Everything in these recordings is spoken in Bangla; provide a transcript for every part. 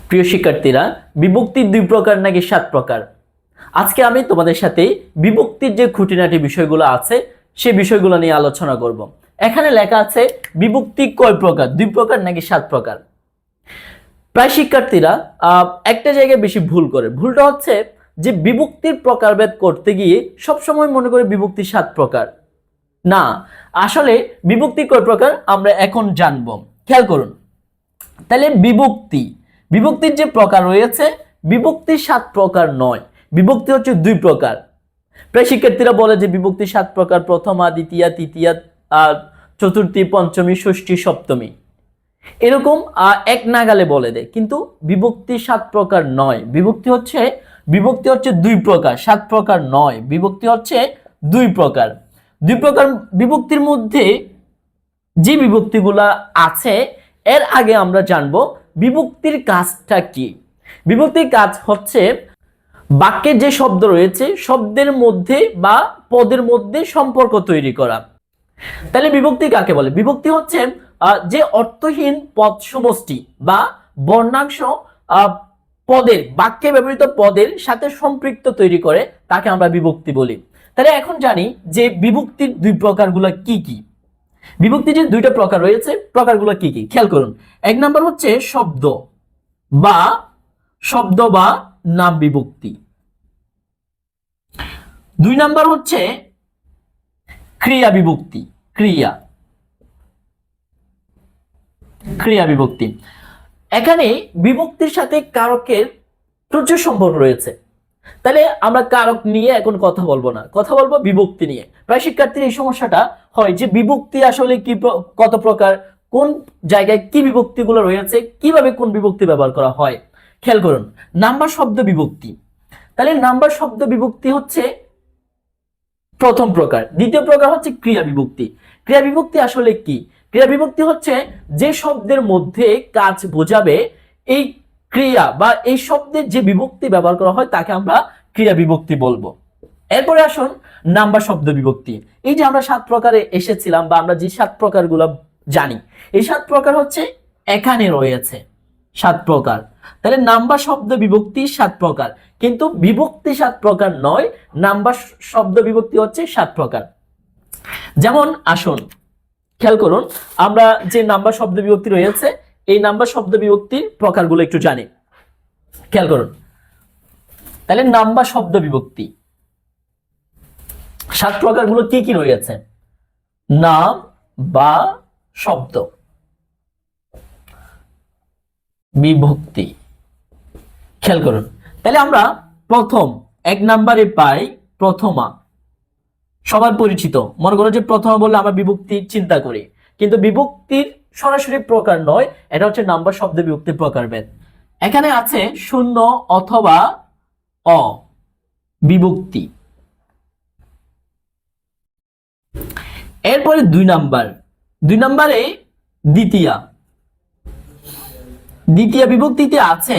প্রিয় শিক্ষার্থীরা, বিভক্তির 2 প্রকার নাকি 7 প্রকার? আজকে আমি তোমাদের সাথে বিভক্তির যে খুঁটিনাটি বিষয়গুলো আছে সেই বিষয়গুলো নিয়ে আলোচনা করব। এখানে লেখা আছে বিভক্তি কয় প্রকার, 2 প্রকার নাকি 7 প্রকার? প্রায় শিক্ষার্থীরা একটা জায়গায় বেশি ভুল করে। ভুলটা হচ্ছে যে বিভক্তির প্রকারভেদ করতে গিয়ে সবসময় মনে করে বিভক্তি 7 প্রকার। না, আসলে বিভক্তি কয় প্রকার আমরা এখন জানবো। খেয়াল করুন। তাহলে বিভক্তির যে প্রকার রয়েছে, বিভক্তি 7 প্রকার নয়, বিভক্তি হচ্ছে 2 প্রকার। প্রায় শিক্ষার্থীরা বলে যে বিভক্তি 7 প্রকার, প্রথমা, দ্বিতীয়া, তৃতীয়া, চতুর্থী, পঞ্চমী, ষষ্ঠী, সপ্তমী, এরকম এক নাগালে বলে দেয়। কিন্তু বিভক্তি 7 প্রকার নয়, বিভক্তি হচ্ছে 2 প্রকার, 7 প্রকার নয়, বিভক্তি হচ্ছে 2 প্রকার। 2 প্রকার বিভক্তির মধ্যে যে বিভক্তিগুলা আছে এর আগে আমরা জানবো বিভক্তির কাজটা কি। বিভক্তির কাজ হচ্ছে বাক্যের যে শব্দ রয়েছে শব্দের মধ্যে বা পদের মধ্যে সম্পর্ক তৈরি করা। তাহলে বিভক্তি কাকে বলে? বিভক্তি হচ্ছে যে অর্থহীন পদ সমষ্টি বা বর্ণাংশ পদের, বাক্যে ব্যবহৃত পদের সাথে সম্পৃক্ত তৈরি করে তাকে আমরা বিভক্তি বলি। তাহলে এখন জানি যে বিভক্তির 2 প্রকারগুলো কি কি। বিভক্তি যে 2টা প্রকার রয়েছে, প্রকারগুলো কি কি খেয়াল করুন। 1 নাম্বার হচ্ছে শব্দ বা নাম বিভক্তি। 2 নাম্বার হচ্ছে ক্রিয়া বিভক্তি, ক্রিয়া বিভক্তি। এখানে বিভক্তির সাথে কারকের প্রচুর সম্পর্ক রয়েছে। তাহলে আমরা কারক নিয়ে এখন কথা বলবো না, কথা বলবো বিভক্তি নিয়ে। প্রায় শিক্ষার্থীর এই সমস্যাটা হয় যে বিভক্তি আসলে কি, কত প্রকার, কোন জায়গায় কি বিভক্তিগুলো রয়েছে, কিভাবে কোন বিভক্তি ব্যবহার করা হয়। খেয়াল করুন, নাম্বার শব্দ বিভক্তি। তাহলে নাম্বার শব্দ বিভক্তি হচ্ছে প্রথম প্রকার। দ্বিতীয় প্রকার হচ্ছে ক্রিয়া বিভক্তি। ক্রিয়া বিভক্তি আসলে কি? ক্রিয়া বিভক্তি হচ্ছে যে শব্দের মধ্যে কাজ বোঝাবে এই ক্রিয়া বা এই শব্দের যে বিভক্তি ব্যবহার করা হয় তাকে আমরা ক্রিয়া বিভক্তি বলবো। এরপরে আসুন নাম্বার শব্দ বিভক্তি। এই যে আমরা 7 প্রকারে এসেছিলাম বা আমরা যে 7 প্রকারগুলো জানি, এই 7 প্রকার হচ্ছে এখানে রয়েছে 7 প্রকার। তাহলে নাম্বার শব্দ বিভক্তি 7 প্রকার, কিন্তু বিভক্তি 7 প্রকার নয়, নাম্বার শব্দ বিভক্তি হচ্ছে 7 প্রকার। যেমন আসুন খেয়াল করুন, আমরা যে নাম্বার শব্দ বিভক্তি রয়েছে এই নাম্বার শব্দ বিভক্তির প্রকারগুলো একটু জানি। খেয়াল করুন, তাহলে নাম্বার শব্দ বিভক্তি 7 প্রকারগুলো কি কি রয়েছে? নাম বা শব্দ বিভক্তি। খেয়াল করুন, তাহলে আমরা প্রথম 1 নাম্বারে পাই প্রথমা, সবার পরিচিত। মনে করো যে প্রথমা বললে আমরা বিভক্তি চিন্তা করি, কিন্তু বিভক্তির সরাসরি প্রকার নয়, এটা হচ্ছে নাম্বার শব্দ বিভক্তির প্রকারভেদ। এখানে আছে শূন্য অথবা অ বিভক্তি। এরপরে 2 নাম্বারে দ্বিতীয়া বিভক্তিতে আছে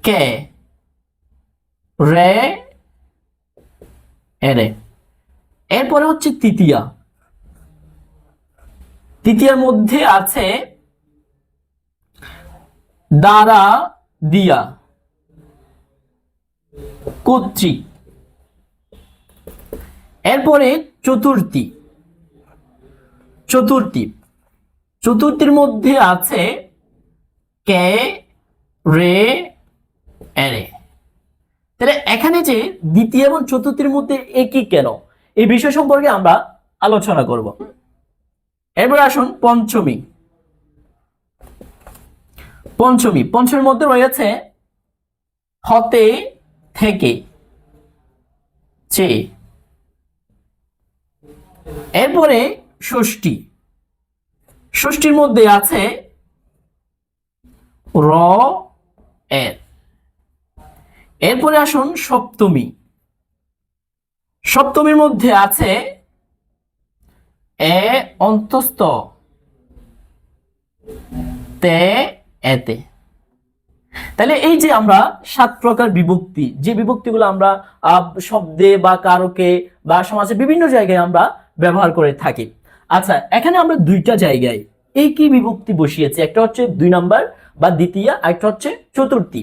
কে, রে, এরে। এরপরে হচ্ছে তৃতীয়ার মধ্যে আছে দ্বারা, দিয়া, কর্তৃক। এরপরে চতুর্থীর মধ্যে আছে কে, রে, এরে। তাহলে এখানে যে দ্বিতীয় এবং চতুর্থীর মধ্যে একই কেন, এই বিষয় সম্পর্কে আমরা আলোচনা করব। এরপর আসুন পঞ্চমীর মধ্যে রয়েছে হতে, থেকে, চে। এরপরে ষষ্ঠীর মধ্যে আছে র, এর। এরপরে আসুন সপ্তমীর মধ্যে আছে এ অন্তস্থ, তে, এতে। তাহলে এই যে আমরা 7 প্রকার বিভক্তি, যে বিভক্তিগুলো আমরা শব্দে বা কারকে বা সমাজে বিভিন্ন জায়গায় আমরা ব্যবহার করে থাকি। আচ্ছা, এখানে আমরা 2টা জায়গায় একই বিভক্তি বসিয়েছি। একটা হচ্ছে 2 নাম্বার বা দ্বিতীয়া, আরেকটা হচ্ছে চতুর্থী।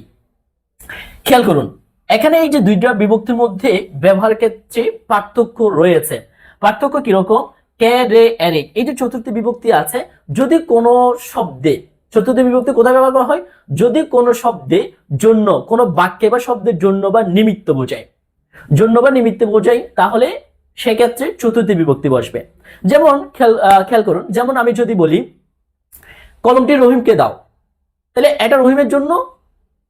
খেয়াল করুন এখানে এই যে দুইটা বিভক্তির মধ্যে ব্যবহার ক্ষেত্রে পার্থক্য রয়েছে। পার্থক্য কিরকম? কে, রে, এরে, এই যে চতুর্থী বিভক্তি আছে, যদি কোনো শব্দে, চতুর্থী বিভক্তি কোথায় ব্যবহার করা হয়? যদি কোনো শব্দে জন্য, কোনো বাক্যে বা শব্দের জন্য বা নিমিত্ত বোঝায়, জন্য বা নিমিত্ত বোঝায়, তাহলে সেক্ষেত্রে চতুর্থী বিভক্তি বসবে। যেমন খেয়াল করুন, যেমন আমি যদি বলি কলমটি রহিমকে দাও, তাহলে এটা রহিমের জন্য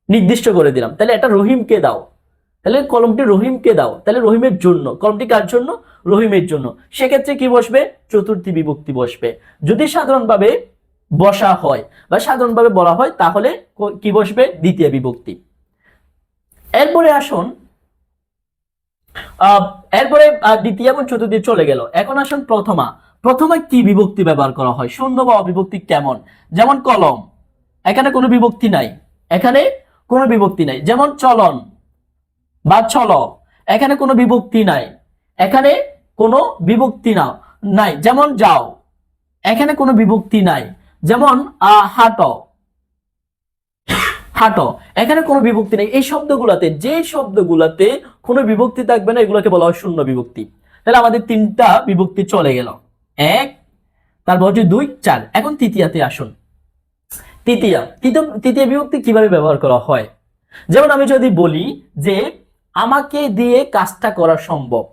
নির্দিষ্ট করে দিলাম, তাহলে এটা রহিমকে দাও, তাহলে কলমটি রহিমকে দাও, তাহলে রহিমের জন্য, কলমটি কার জন্য? রহিমের জন্য। সেক্ষেত্রে কি বসবে? চতুর্থী বিভক্তি বসবে। যদি সাধারণভাবে বসা হয় বা সাধারণভাবে বলা হয়, তাহলে কি বসবে? দ্বিতীয় বিভক্তি। এরপরে আসুন, এরপরে দ্বিতীয় এবং চতুর্থী চলে গেল, এখন আসুন প্রথমা। প্রথমে কি বিভক্তি ব্যবহার করা হয়? শূন্য বা অবিভক্তি কেমন? যেমন কলম, এখানে কোনো বিভক্তি নাই, এখানে কোনো বিভক্তি নাই। যেমন চলন বা চলো, এখানে কোনো বিভক্তি নাই, এখানে কোনো বিভক্তি নাই। যেমন যাও, এখানে কোনো বিভক্তি নাই। যেমন হাঁটো, হাঁটো, এখানে কোনো বিভক্তি নেই। এই শব্দগুলোতে, যে শব্দগুলোতে কোনো বিভক্তি থাকবে না, এগুলোকে বলা হয় শূন্য বিভক্তি। তাহলে আমাদের তিনটা বিভক্তি চলে গেল, এক, তারপর হচ্ছে দুই, চার। এখন তৃতীয়াতে আসুন। তৃতীয় বিভক্তি কিভাবে ব্যবহার করা হয়? যেমন আমি যদি বলি যে আমাকে দিয়ে কাজটা করা সম্ভব,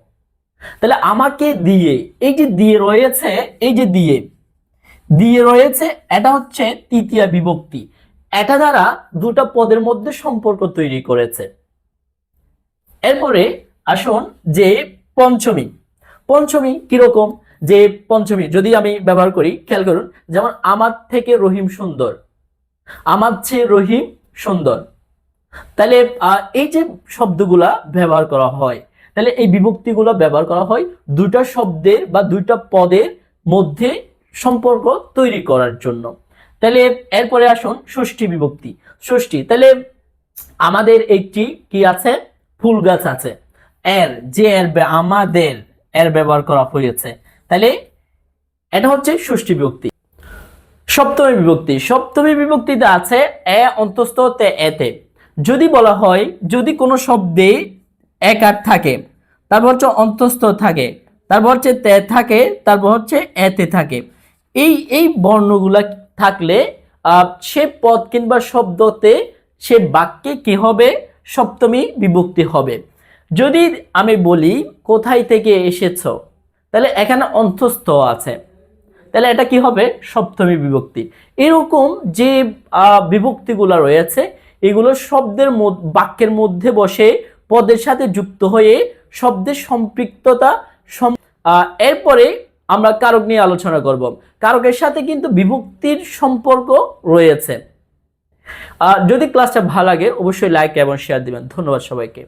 তাহলে আমাকে দিয়ে, এই যে দিয়ে রয়েছে, এই যে দিয়ে রয়েছে, এটা হচ্ছে তৃতীয় বিভক্তি। এটা দ্বারা দুটো পদের মধ্যে সম্পর্ক তৈরি করেছে। এরপরে আসুন যে পঞ্চমী। পঞ্চমী কিরকম? যে পঞ্চমী যদি আমি ব্যবহার করি, খেয়াল করুন, যেমন আমার থেকে রহিম সুন্দর, আমার চেয়ে রহিম সুন্দর। তাহলে এই যে শব্দগুলা ব্যবহার করা হয়, তাহলে এই বিভক্তিগুলো ব্যবহার করা হয় দুইটা শব্দের বা দুইটা পদের মধ্যে সম্পর্ক তৈরি করার জন্য। তাহলে এরপরে আসুন ষষ্ঠী বিভক্তি। ষষ্ঠী, তাহলে আমাদের একটি কি আছে? ফুল গাছ আছে, এর যে আমাদের এর ব্যবহার করা হয়েছে, তাহলে এটা হচ্ছে ষষ্ঠী বিভক্তি। সপ্তমী বিভক্তি। সপ্তমী বিভক্তিতে আছে এ অন্তস্থ তে এতে। যদি বলা হয়, যদি কোনো শব্দে একার থাকে, তারপর হচ্ছে অন্তস্থ থাকে, তারপর হচ্ছে তে থাকে, তারপর হচ্ছে এতে থাকে, এই বর্ণগুলা থাকলে সে পদ কিংবা শব্দতে, সে বাক্যে কি হবে? সপ্তমী বিভক্তি হবে। যদি আমি বলি কোথায় থেকে এসেছো, তাহলে এখানে অন্তস্থ আছে, তাহলে এটা কি হবে? সপ্তমী বিভক্তি। এরকম যে বিভক্তিগুলো রয়েছে, এগুলো শব্দের বাক্যের মধ্যে বসে পদের সাথে যুক্ত হয়ে শব্দের সম্পৃক্ততা। এরপরে আমরা কারক নিয়ে আলোচনা করব। কারকের সাথে কিন্তু বিভক্তির সম্পর্ক রয়েছে। যদি ক্লাসটা ভালো লাগে অবশ্যই লাইক এবং শেয়ার দিবেন। ধন্যবাদ সবাইকে।